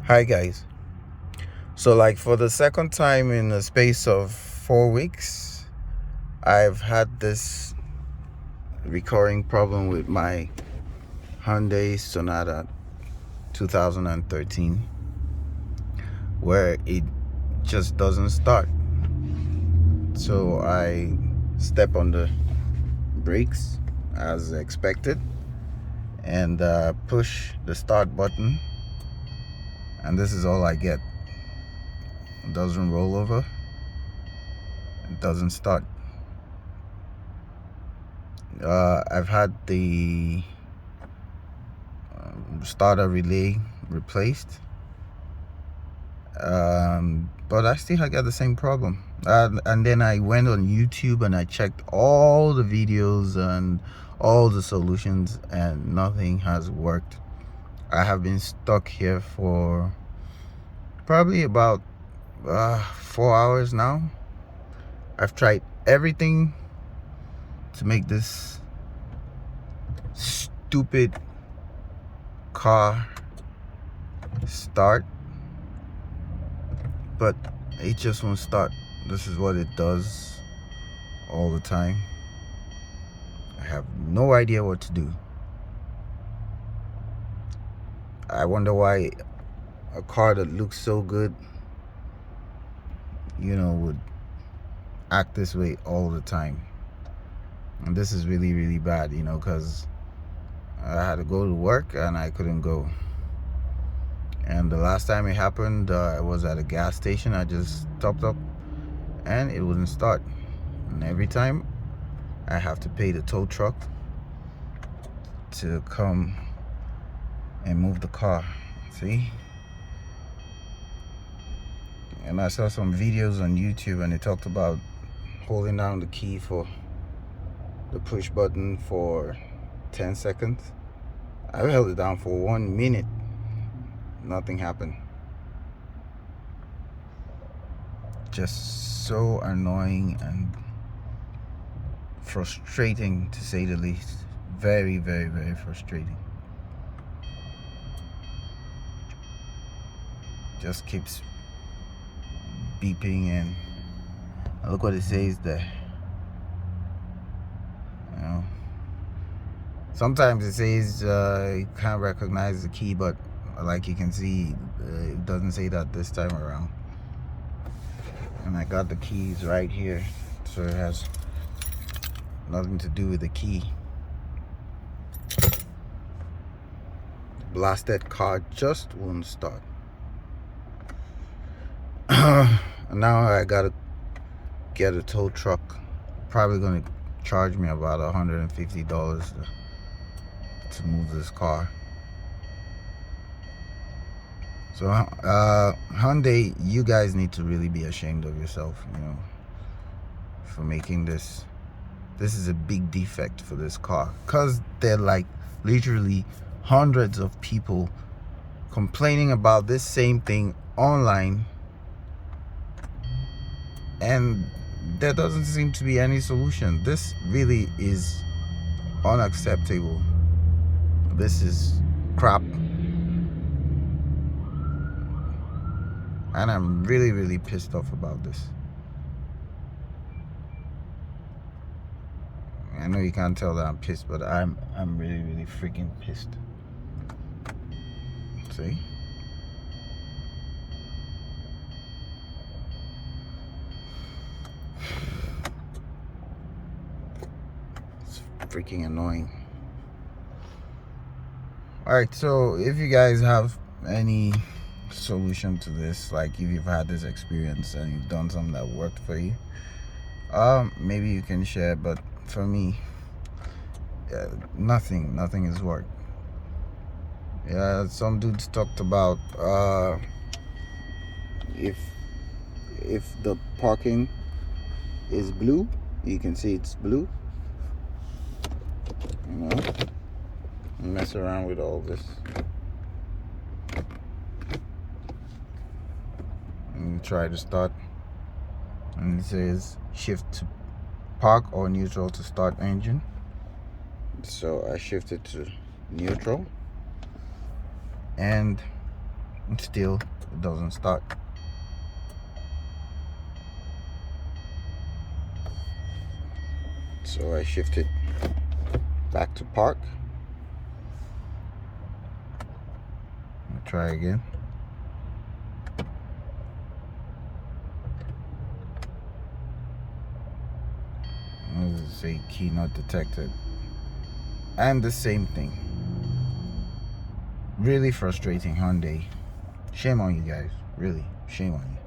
Hi guys. So like for the second time in the space of 4 weeks, I've had this recurring problem with my Hyundai Sonata 2013 where it just doesn't start. So I step on the brakes as expected and push the start button, and this is all I get. It doesn't roll over, it doesn't start. I've had the starter relay replaced, but I still got the same problem. And then I went on YouTube and I checked all the videos and all the solutions, and nothing has worked. I have been stuck here for probably about 4 hours now. I've tried everything to make this stupid car start, but it just won't start. This is what it does all the time. I have no idea what to do. I wonder why a car that looks so good, would act this way all the time. And this is really, really bad, because I had to go to work and I couldn't go. And the last time it happened, I was at a gas station. I just topped up and it wouldn't start. And every time I have to pay the tow truck to come and move the car. See? And I saw some videos on YouTube and they talked about holding down the key for the push button for 10 seconds. I held it down for 1 minute. Nothing happened. Just so annoying and frustrating, to say the least. Very, very, very frustrating. Just keeps beeping, and look what it says there. Sometimes it says you can't recognize the key, but like you can see, it doesn't say that this time around. And I got the keys right here, so it has nothing to do with the key. Blasted car just won't start. Now I gotta get a tow truck. Probably gonna charge me about $150 to move this car. So Hyundai, you guys need to really be ashamed of yourself, for making this. This is a big defect for this car, because they're like literally hundreds of people complaining about this same thing online, and there doesn't seem to be any solution. This really is unacceptable. This is crap. And I'm really, really pissed off about this. I know you can't tell that I'm pissed, but I'm really, really freaking pissed. See? It's freaking annoying. Alright, so if you guys have any solution to this, like if you've had this experience and you've done something that worked for you, maybe you can share. But for me, nothing has worked. Some dudes talked about if the parking is blue, you can see it's blue, mess around with all this and try to start, and it says shift to park or neutral to start engine. So I shifted to neutral, and and still it doesn't start. So I shifted back to park. I'll try again. Let's say key not detected. And the same thing. Really frustrating, Hyundai. Shame on you guys. Really, shame on you.